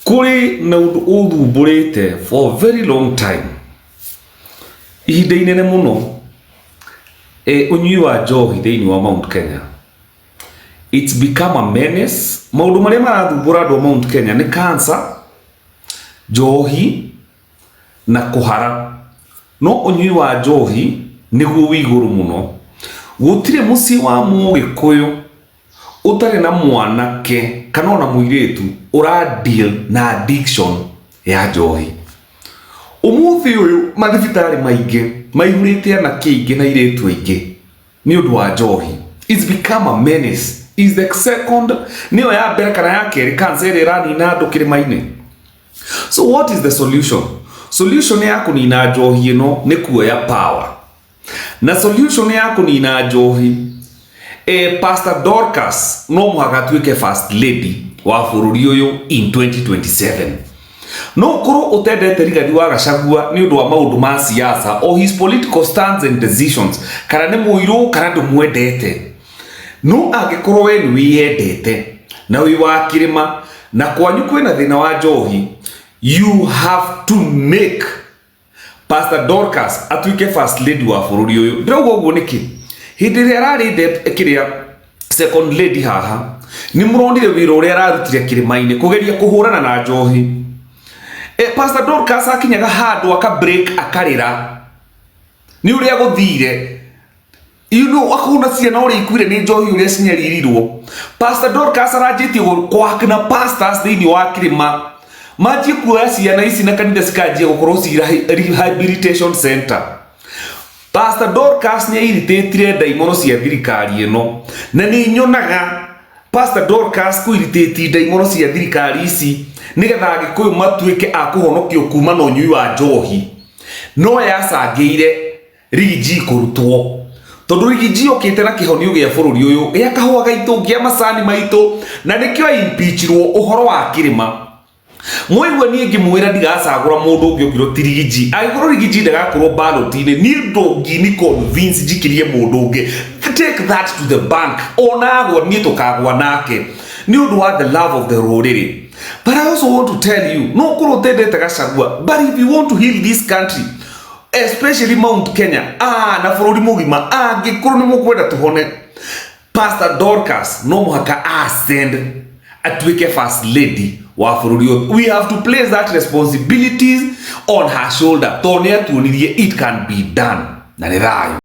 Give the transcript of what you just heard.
Kuri na uthumbũrĩte for a very long time. Ihinda inene muno unyui wa njohi thĩinĩ wa Mount Kenya. It's become a menace. Maũndũ marĩa marathumbũra andũ a Mount Kenya nĩ cancer, njohi na kũhara. No unyui wa njohi nĩguo wĩ igũrũ mũno. Gũtirĩ mũciĩ wa Mũgĩkũyũ ũtarĩ na mwanake kana ona mũirĩtu deal na addiction ya njohi. Ũmũthĩ ũyũ mathibitarĩ maingĩ maihũrĩte anake aingĩ na airĩtu aingĩ nĩ ũndũ wa njohi. It's become a menace. Is the second nĩyo ya mbere kana ya kerĩ cancer ĩrĩa ĩranina andũ kĩrĩma-inĩ. So what is the solution? Solution ya kũnina njohi ĩno nĩ kuoya power. Na solution ya kũnina njohi Pst.Dorcas no mũhaka atuĩke first lady wa bũrũri ũyũ in 2027. No ũkorwo ũtendete Rigathi wa Gachagua nĩ ũndũ wa maũndũ ma siasa or his political stance and decisions, kana nĩ mũirũ kana ndũmwendete. No angĩkorwo we nĩ wĩyendete na wĩ wa kĩrĩma na kwanyu kwĩna thĩna wa njohi, you have to make Pst.Dorcas atuĩke first lady wa bũrũri ũyũ. Ndĩrauga ũguo nĩkĩ? Hĩndĩ ĩrĩa ararĩ kĩrĩa second lady haha nĩ mũronire wĩra ũrĩa ararutire kĩrĩma-inĩ kũgeria kũhũrana na njohi. Pst.Dorcas akinyaga handũ aka break akarĩra nĩ ũrĩa gũthire. You know, akona ciana ũrĩa ikuire nĩ njohi ũrĩa cinyaririrwo. Pst.Dorcas aranjĩtie kwak na pastors thĩinĩ wa kĩrĩma manjie kuoya ciana ici na kanitha cikanjia gũkorwo ci rehabilitation center. Pst.Dorcas nĩ airitĩtire ndaimono cia thirikari ĩno na nĩ nyonaga Pst.Dorcas kũiritĩti ndaimono cia thirikari ici nĩgetha Agĩkũyũ matuĩke a kũhonokio kuma na ũnyui wa njohi. No yacangĩire Rigiji kũrutwo tondũ Rigiji okĩte na kĩhonio gĩa bũrũri ũyũ gĩa kahũa gaitũ gĩa macani maitũ na nĩkĩo impeachirwo ũhoro wa kĩrĩma. Mwaigua niĩ ngĩmwĩra ndigacagũra mũndũ ũngĩ ũngĩrwo ti Rigiji. Angĩkorwo Rigiji ndagakorwo ballot-inĩ niĩ ndũngĩni convince njikirie mũndũ ũngĩ. Take that to the bank. Onagwo niĩ tũkagwa nake nĩ ũndũ wa the love of the rũrĩrĩ. But I also want to tell you, no ũkorwo ũtendete Gachagua, but if you want to heal this country, especially Mount Kenya, na bũrũri mũgima, angĩkorwo nĩ mũkwenda tũhone, Pst.Dorcas no mũhaka ascend atuĩke first lady wa bũrũri ũyũ. We have to place that responsibilities on her shoulder. Tondũ nĩ atuonirie it can be done. Na nĩ thayũ.